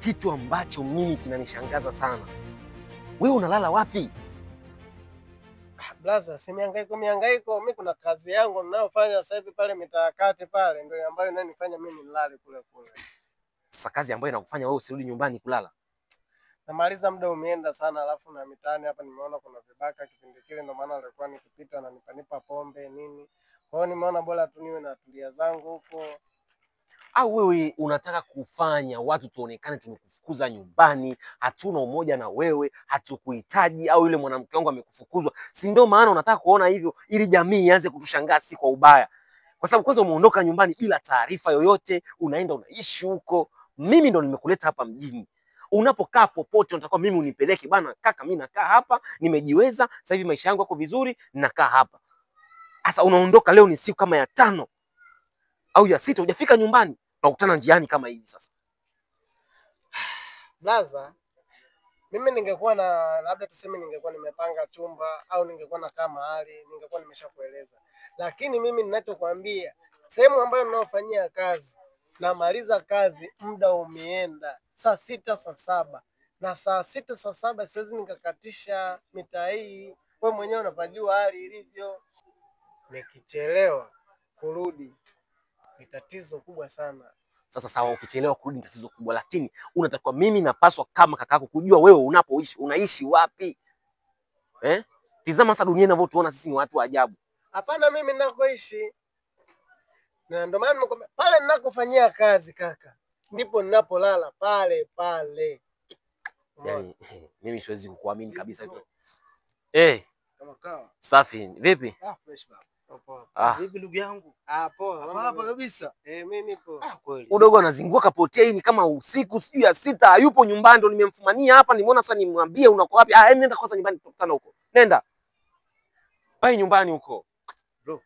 Kitu ambacho mimi kinanishangaza sana. Wewe unalala wapi? Blaza, si mihangaiko. Mimi kuna kazi yangu ninayofanya sasa hivi pale mitakati pale ndio ambayo inanifanya mimi nilale kule. Sasa kazi ambayo inakufanya wewe usirudi nyumbani kulala. Namaliza muda umeenda sana, alafu na mitaani hapa nimeona kuna vibaka kipindi kile, ndio maana alikuwa nikipita na nipanipa pombe nini. Kwa hiyo nimeona bora tu niwe na tulia zangu huko. Au wewe unataka kufanya watu tuonekane tumekufukuza nyumbani, hatuna umoja na wewe, hatukuhitaji, au yule mwanamke wangu amekufukuzwa? Si ndio maana unataka kuona hivyo ili jamii ianze kutushangaa si kwa ubaya? Kwa sababu kwanza umeondoka nyumbani bila taarifa yoyote, unaenda unaishi huko. Mimi ndo nimekuleta hapa mjini. Unapokaa popote unataka mimi unipeleke bana, kaka mimi nakaa hapa, nimejiweza, sasa hivi maisha yangu yako vizuri, nakaa hapa. Sasa unaondoka leo ni siku kama ya 5 au ya 6 hujafika nyumbani. Tunakutana njiani kama hivi sasa. Blaza, mimi ningekuwa na labda tuseme ningekuwa nimepanga chumba au ningekuwa na kama mahali ningekuwa nimeshakueleza. Lakini mimi ninachokuambia, sehemu ambayo ninaofanyia kazi, namaliza kazi muda umeenda saa 6 saa 7. Na saa 6 saa 7 siwezi nikakatisha mitaa hii. Wewe mwenyewe unapajua hali ilivyo. Nikichelewa kurudi ni tatizo kubwa sana. Sasa sawa, ukichelewa kurudi ni tatizo kubwa, lakini unatakiwa mimi napaswa kama kakako kujua wewe unapoishi unaishi wapi. Tizama sasa dunia inavyotuona sisi ni watu wa ajabu. Hapana, mimi ninakoishi. Na ndio maana nimekwambia pale ninakofanyia kazi kaka, ndipo ninapolala pale pale. Yani, mimi siwezi kukuamini kabisa hivyo. Kama kawa. Safi. Vipi? Fresh baba. Vipi ndugu yangu? Poa. Hapa kabisa. Mimi nipo. Kweli. Udogo anazingua kapotea hii ni kama usiku sijui ya 6 hayupo nyumbani, ndo nimemfumania hapa, nimeona sasa nimwambie unako wapi. Nenda kwanza nyumbani tutakutana huko. Nenda. Pai nyumbani huko. Bro,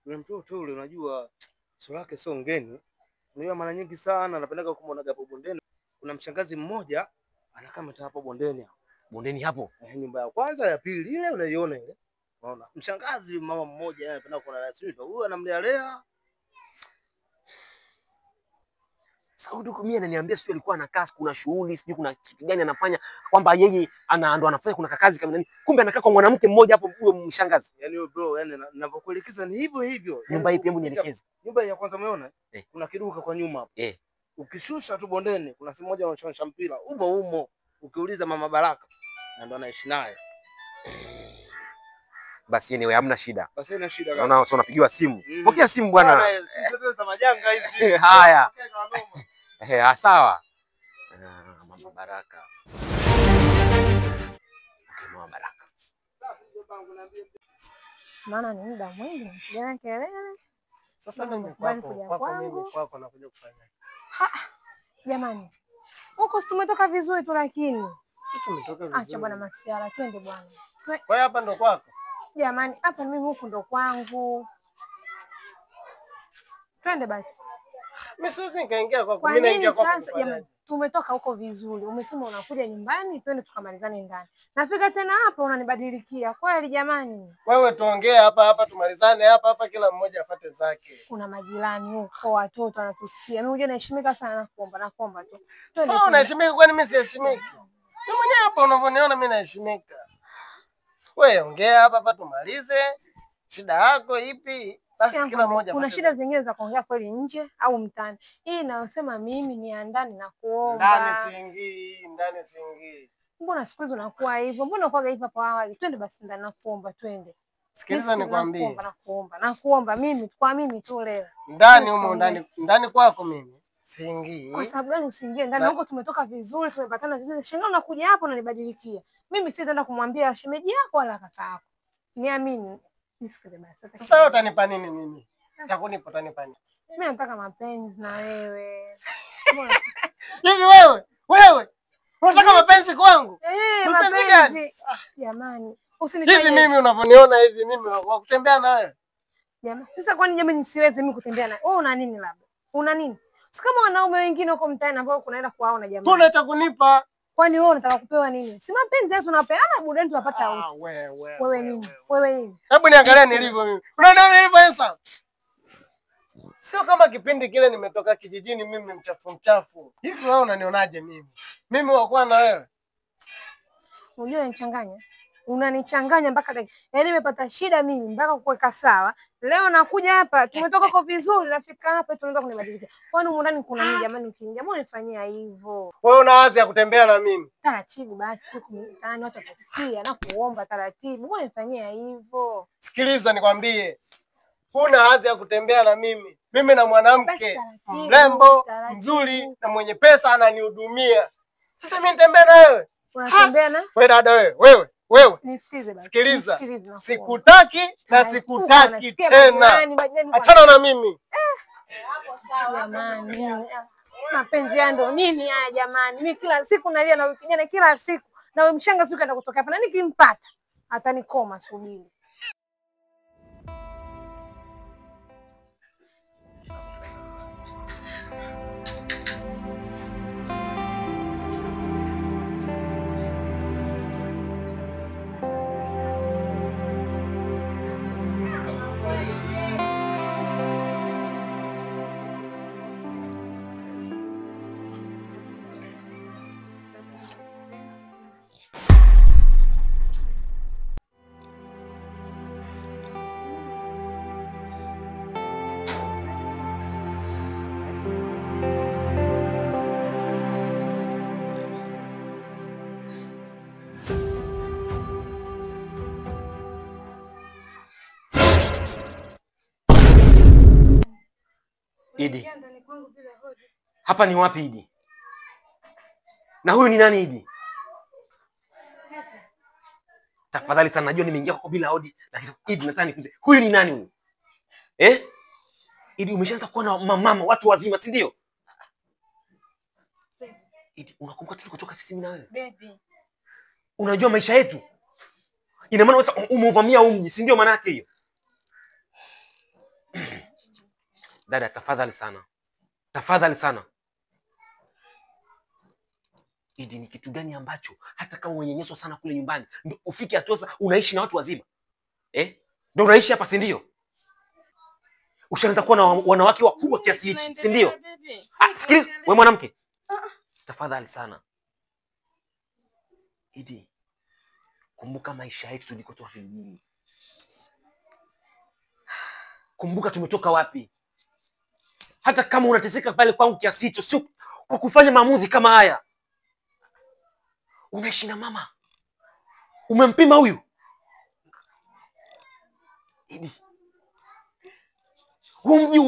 yule mtoto yule unajua sura yake sio ngeni. Unajua mara nyingi sana anapendaga kumuona hapo bondeni. Kuna mshangazi mmoja anakaa mtaa hapo bondeni hapo. Bondeni hapo? Nyumba ya kwanza ya pili ile unaiona ile. Unaona? Mshangazi mama mmoja anapenda kuona rasmi. Huyu anamlea. Sasa ndugu mimi ananiambia sio alikuwa anakaa kuna shughuli sijui kuna kitu gani anafanya, kwamba yeye ndo anafanya kuna kazi kama nini, kumbe anakaa kwa mwanamke mmoja hapo huyo mshangazi. Yaani wewe bro, yani ninapokuelekeza ni hivyo hivyo. Nyumba ipi, hebu nielekeze. Nyumba ya kwanza umeona? Kuna kiduka kwa nyuma hapo. Ukishusha tu bondeni kuna sehemu moja wanaonyesha mpira. Umo. Ukiuliza Mama Baraka na ndo anaishi naye. Basi anyway hamna shida. Basi haina shida. Naona sio unapigiwa simu. Pokea simu bwana. Sisi za majanga hizi. Haya. Sawa. Mama Baraka. Mama Baraka. Maana ni muda mwingi kijana kelele. Sasa mimi kwako nakuja kufanya. Jamani. Huko tumetoka vizuri tu lakini. Sisi tumetoka vizuri. Acha bwana Masiara, twende bwana. Kwa hiyo hapa ndo kwako? Jamani, hapa mimi huku ndo kwangu. Twende basi. Mimi siwezi nikaingia kwako. Mimi naingia kwako. Jamani, tumetoka huko vizuri. Umesema unakuja nyumbani, twende tukamalizane ndani. Nafika tena hapa unanibadilikia. Kweli jamani. Wewe tuongee hapa tumalizane hapa kila mmoja afate zake. Kuna majirani huko, watoto wanatusikia. Mimi unajua naheshimika sana, nakuomba tu. Sasa unaheshimika kwani mimi siheshimiki? Mimi mwenyewe hapa unavyoniona mimi naheshimika. Wewe ongea hapa tumalize. Shida yako ipi? Basi kila mmoja. Kuna shida zingine za kuongea kweli nje au mtaani. Hii inayosema mimi ni ya ndani na kuomba. Ndani siingii. Mbona siku hizo unakuwa hivyo? Mbona unakuwa hivyo hapo awali? Twende basi ndani na kuomba, twende. Sikiliza nikwambie. Nakuomba mimi kwa mimi tu leo. Ndani humo ndani kwako mimi siingii. Kwa sababu gani usiingie ndani? Huko tumetoka vizuri, tumepatana vizuri. Shangaa unakuja hapo unanibadilikia. Mimi sitaenda kumwambia shemeji yako wala kaka yako. Niamini. Nisikilize basi. Sasa wewe utanipa nini mimi? Cha kunipa utanipa nini? Mimi nataka mapenzi na wewe. Hivi wewe unataka mapenzi kwangu? Mapenzi gani? Jamani, usinifanye hivi. Mimi unavyoniona hivi mimi wa kutembea na wewe? Jamani, sasa kwani jamani siwezi mimi kutembea na wewe? Una nini labda? Una nini? Si kama wanaume wengine huko mtaani ambao kunaenda kuwaona jamani. Mbona utakunipa? Kwani wewe unataka kupewa nini? Si mapenzi yetu unapeana burudani tunapata wote. Wewe nini? Wewe nini? Hebu niangalia nilivyo mimi. Unaona nilivyo sasa? Sio kama kipindi kile nimetoka kijijini mimi mchafu. Hivi wewe unanionaje mimi? Mimi wakuwa na wewe? Unajua unanichanganya. Unanichanganya mpaka dakika. Yaani nimepata shida mimi mpaka kuweka sawa. Leo nakuja hapa, tumetoka kwa vizuri, nafika hapa tunaanza kunibadilika. Kwani huko ndani kuna nini jamani ukiingia? Mbona unifanyia hivyo? Wewe una wazi ya kutembea na mimi? Taratibu basi, siku mtaani watu watasikia na kuomba taratibu. Mbona unifanyia hivyo? Sikiliza nikwambie. Huna haja ya kutembea na mimi. Mimi na mwanamke mrembo, mzuri na mwenye pesa ananihudumia. Sasa mimi nitembea na wewe? Unatembea na? Wewe dada wewe. Nisikize basi. Sikiliza. Sikutaki na sikutaki tena. Achana na mimi. Jamani. Mapenzi ya ndo nini haya jamani? Mimi kila siku nalia na kijana kila siku. Na wewe mshanga siku enda kutoka hapa. Na nikimpata atanikoma subiri. Idi. Hapa ni wapi Idi? Na huyu ni nani Idi? Tafadhali sana, najua nimeingia kwako bila hodi, lakini Idi nataka nikuulize, huyu ni nani huyu? Idi, umeshaanza kuwa na mama watu wazima, si ndio? Idi, unakumbuka tulikotoka sisi mimi na wewe? Baby. Unajua maisha yetu? Ina maana wewe umeuvamia huu mji, si ndio maana yake hiyo? Dada, tafadhali sana. Tafadhali sana. Idi, ni kitu gani ambacho hata kama unyenyeswa sana kule nyumbani ndio ufike hatua sasa unaishi na watu wazima? Ndio unaishi hapa, si ndio? Ushaanza kuwa na wanawake wakubwa kiasi hichi, si ndio? Sikiliza, wewe mwanamke. Tafadhali sana. Idi, kumbuka maisha yetu tulikotoka kijijini. Kumbuka tumetoka wapi. Hata kama unateseka pale kwangu kiasi hicho, sio kwa kufanya maamuzi kama haya. Unaishi na mama. Umempima huyu. Idi, huu mji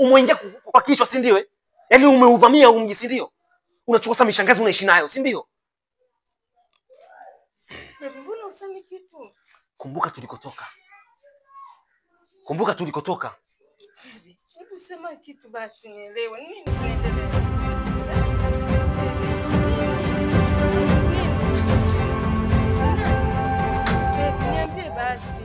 umeingia kwa kichwa, si ndio? Yaani umeuvamia huu mji, si ndio? Unachukua sasa mishangazi unaishi nayo, si ndio? Mbona usemi kitu? Kumbuka tulikotoka. Kumbuka tulikotoka. Hebu sema kitu basi nielewe. Nini kinaendelea? Niambie basi.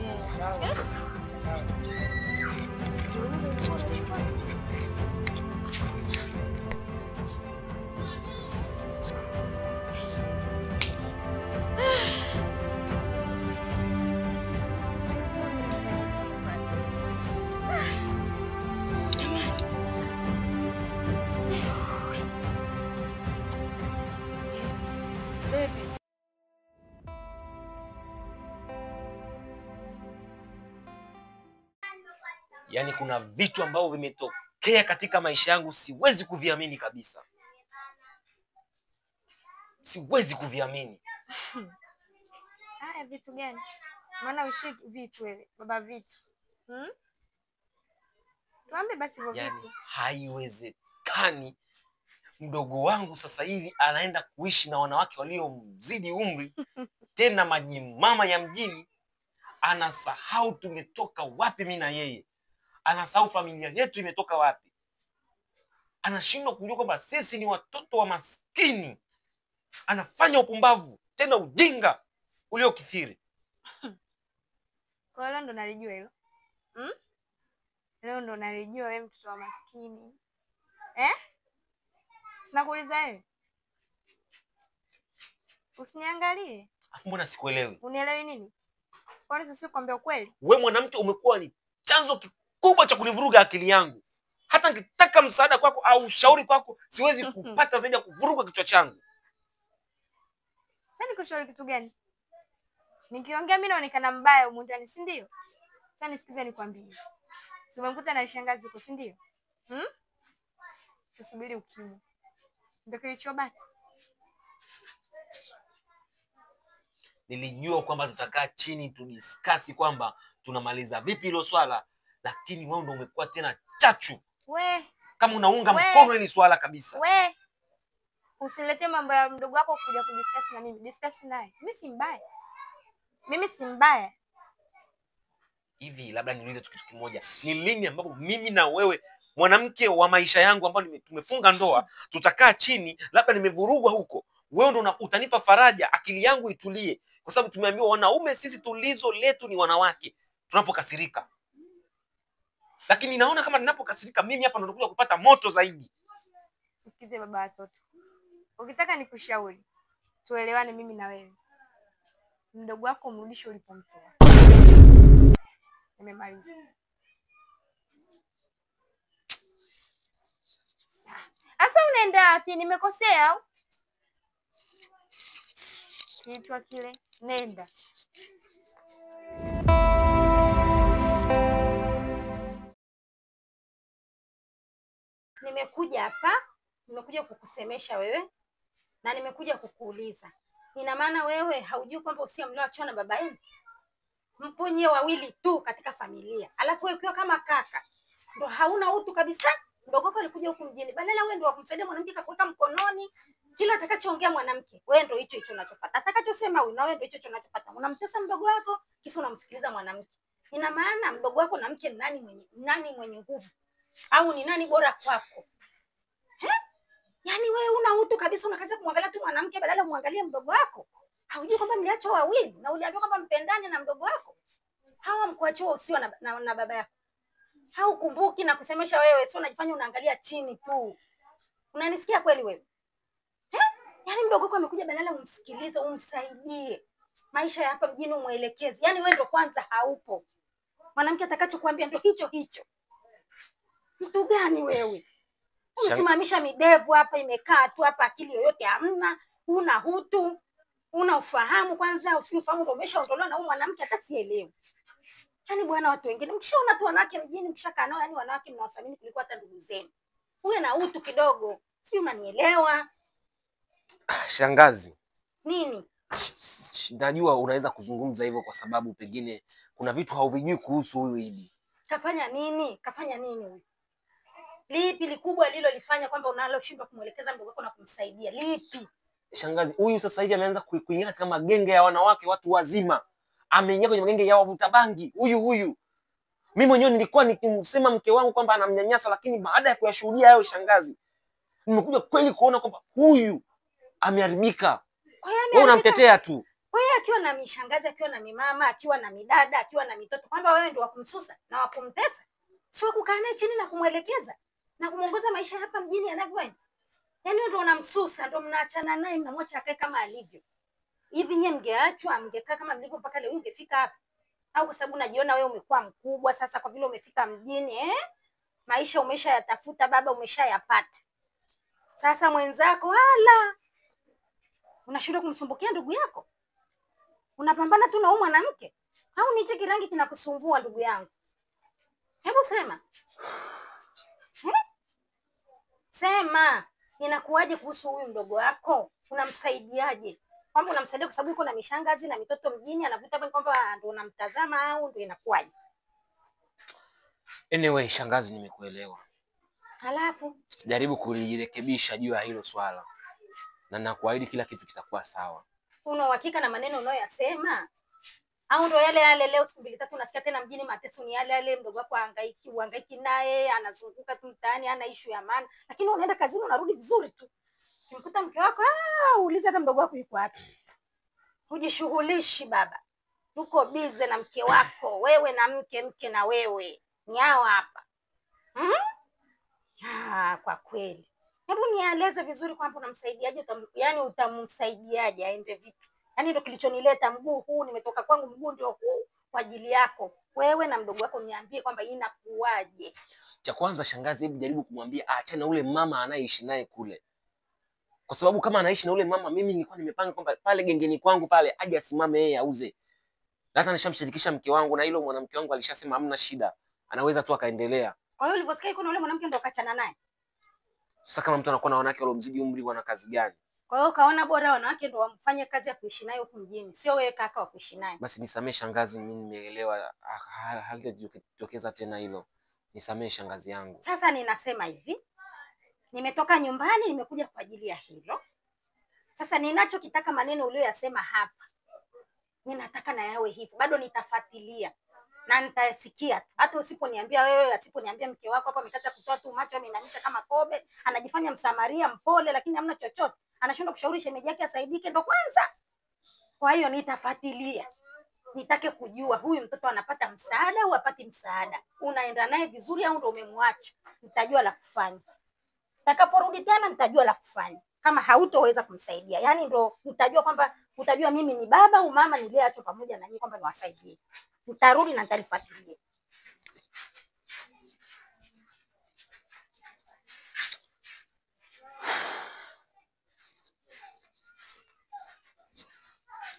Yaani kuna vitu ambavyo vimetokea katika maisha yangu siwezi kuviamini kabisa. Siwezi kuviamini. Haya vitu gani? Maana ushiki vitu wewe, baba vitu. Tuambie basi hivyo vitu. Yaani haiwezekani mdogo wangu sasa hivi anaenda kuishi na wanawake waliomzidi umri, tena majimama ya mjini. Anasahau tumetoka wapi mimi na yeye. Anasahau familia yetu imetoka wapi. Anashindwa kujua kwamba sisi ni watoto wa maskini. Anafanya upumbavu, tena ujinga uliokithiri. Kwa leo ndo nalijua hilo. Leo ndo nalijua wewe mtoto wa maskini. Sina kuuliza wewe. Usiniangalie. Afu mbona sikuelewi? Unielewi nini? Kwani sisi kwambia ukweli? Wewe mwanamke umekuwa ni chanzo kikubwa cha kunivuruga akili yangu. Hata nikitaka msaada kwako au ushauri kwako siwezi kupata zaidi ya kuvuruga kichwa changu. Sasa nikushauri kitu gani? Nikiongea mimi naonekana mbaya humu ndani, si ndio? Sasa nisikize nikwambie. Si umemkuta na shangazi huko, si ndio? Tusubiri ukimya. Ndio kilichobaki. Nilijua kwamba tutakaa chini tudiskasi kwamba tunamaliza vipi hilo swala, lakini wewe ndio umekuwa tena chachu. Kama unaunga mkono hili swala kabisa. Usilete mambo ya mdogo wako kuja kudiscuss na mimi. Discuss naye. Mimi si mbaya. Hivi labda niulize kitu kimoja. Ni lini ambapo mimi na wewe, mwanamke wa maisha yangu ambao tumefunga ndoa, tutakaa chini, labda nimevurugwa huko, wewe ndo utanipa faraja, akili yangu itulie, kwa sababu tumeambiwa wanaume sisi tulizo letu ni wanawake tunapokasirika. Lakini naona kama ninapokasirika mimi hapa ndo nakuja kupata moto zaidi. Sikize baba watoto. Ukitaka nikushauri, tuelewane mimi na wewe. Mdogo wako mrudishe ulipomtoa. Nimemaliza. Asa unaenda wapi? Nimekosea au? Kiitwa kile, nenda. Nimekuja hapa, nimekuja kukusemesha wewe na nimekuja kukuuliza. Ina maana wewe haujui kwamba usiamlewa na baba yenu? Mpo nyewe wawili tu katika familia. Alafu wewe ukiwa kama kaka, ndo hauna utu kabisa. Mdogo wako alikuja huku mjini. Badala wewe ndo wakumsaidia mwanamke kakuweka mkononi. Kila atakachoongea mwanamke, wewe ndo hicho unachofuata. Atakachosema huyu na wewe ndo hicho unachofuata. Unamtesa mdogo wako, kisha unamsikiliza mwanamke. Ina maana mdogo wako na mke nani mwenye nguvu? Au ni nani bora kwako? Yaani wewe una utu kabisa, unakaza kumwangalia tu mwanamke badala muangalie mdogo wako. Haujui kwamba mliachwa wawili na uliambiwa kwamba mpendane na mdogo wako? Hawa mkuachwa usio na baba yako. Haukumbuki na kusemesha wewe, sio unajifanya unaangalia chini tu. Unanisikia kweli wewe? Yaani mdogo wako amekuja badala umsikilize, umsaidie. Maisha ya hapa mjini umuelekeze. Yaani wewe ndo kwanza haupo. Mwanamke atakachokuambia ndo hicho. Mtu gani wewe? Umesimamisha midevu hapa, imekaa tu hapa, akili yoyote hamna, una hutu, una ufahamu kwanza, usifahamu ndio umeshaondolewa na huyu mwanamke hata sielewi. Yaani bwana, watu wengine mkishaona tu wanawake mjini mkishakaa nao, yani wanawake mnawasamini kuliko hata ndugu zenu. Uwe na utu kidogo. Sio, unanielewa? Shangazi. Nini? Najua unaweza kuzungumza hivyo kwa sababu pengine kuna vitu hauvijui kuhusu huyu Idi. Kafanya nini huyu? Lipi likubwa lililolifanya kwamba unaloshindwa kumuelekeza mdogo wako na kumsaidia? Lipi? Shangazi, huyu sasa hivi ameanza kuingia katika magenge ya wanawake watu wazima. Ameingia kwenye magenge ya wavuta bangi. Huyu. Mimi mwenyewe nilikuwa nikimsema mke wangu kwamba anamnyanyasa, lakini baada ya kuyashuhudia hayo shangazi, nimekuja kweli kuona kwamba huyu ameharibika. Wewe unamtetea tu. Wewe akiwa na mishangazi, akiwa na mimama, akiwa na midada, akiwa na mitoto, kwamba wewe ndio wakumsusa na wakumtesa? Sio kukaa naye chini na kumwelekeza na kumuongoza maisha hapa mjini yanavyoenda. Yaani ndio unamsusa, ndio mnaachana naye, mnamwacha akae kama alivyo. Hivi nyie mngeachwa, mngekaa kama mlivyo mpaka leo ungefika hapa? Au kwa sababu najiona wewe umekuwa mkubwa sasa, kwa vile umefika mjini, maisha umeshayatafuta baba, umeshayapata. Sasa mwenzako unashindwa kumsumbukia ndugu yako? Unapambana tu na huyu mwanamke? Au ni hicho kirangi kinakusumbua ndugu yangu? Hebu sema. Sema, inakuwaje kuhusu huyu mdogo wako? Unamsaidiaje? Kwamba unamsaidia kwa sababu yuko na mishangazi na mitoto mjini, anavuta bangi, kwamba ndio unamtazama, au ndio inakuwaje? Anyway, shangazi, nimekuelewa. Halafu jaribu kulirekebisha juu ya hilo swala, na nakuahidi kila kitu kitakuwa sawa. Una uhakika na maneno unayoyasema? Au ndo yale leo siku 2-3 unasikia tena mjini mateso ni yale mdogo wako uhangaiki naye, anazunguka tu mtaani, ana issue ya maana, lakini unaenda kazini unarudi vizuri tu. Ukimkuta mke wako, uulize hata mdogo wako yuko wapi. Hujishughulishi baba. Uko busy na mke wako, wewe na mke na wewe. Nyao hapa. Kwa kweli. Hebu nieleze vizuri kwamba unamsaidiaje, yani utamsaidiaje, aende vipi? Yaani ndio kilichonileta mguu huu, nimetoka kwangu mguu ndio huu. kwa ajili yako wewe na mdogo wako, niambie kwamba inakuwaje. Cha kwanza shangazi, hebu jaribu kumwambia aachane na ule mama anayeishi naye kule, kwa sababu kama anaishi na ule mama, mimi nilikuwa nimepanga kwamba pale gengeni kwangu pale aje asimame yeye auze. Hata nishamshirikisha mke wangu na hilo mwanamke wangu alishasema hamna shida, anaweza tu akaendelea. Kwa hiyo ulivyosikia iko na yule mwanamke ndo kachana naye. Sasa kama mtu anakuwa na wanawake waliomzidi umri, wana kazi gani? Kwa hiyo kaona bora wanawake ndo wamfanye kazi ya kuishi naye huku mjini, sio wewe kaka wa kuishi naye. Basi nisamee shangazi, mimi nimeelewa, halitajitokeza tena hilo. Nisamee shangazi yangu. Sasa ninasema hivi, nimetoka nyumbani nimekuja kwa ajili ya hilo. Sasa ninachokitaka maneno uliyoyasema hapa, ninataka na yawe hivyo. Bado nitafuatilia na nitasikia. Hata usiponiambia wewe, asiponiambia mke wako hapa amekaza kutoa tu macho, amenamisha kama kobe, anajifanya msamaria mpole, lakini hamna chochote. Anashindwa kushauri shemeji yake asaidike ndo kwanza. Kwa hiyo nitafuatilia. Nitake kujua huyu mtoto anapata msaada au hapati msaada. Unaenda naye vizuri au ndo umemwacha? Nitajua la kufanya. Nitakaporudi tena nitajua la kufanya. Kama hautoweza kumsaidia, yani ndo nitajua kwamba utajua mimi ni baba au mama niliyeachwa pamoja na nyinyi kwamba niwasaidie. Nitarudi na nitalifuatilia.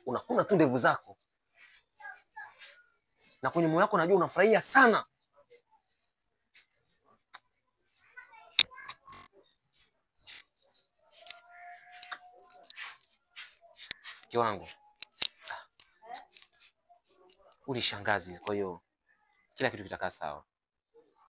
Unakuna tu ndevu zako na kwenye moyo wako najua unafurahia sana. Mke wangu, uli shangazi, kwa hiyo kila kitu kitakaa sawa.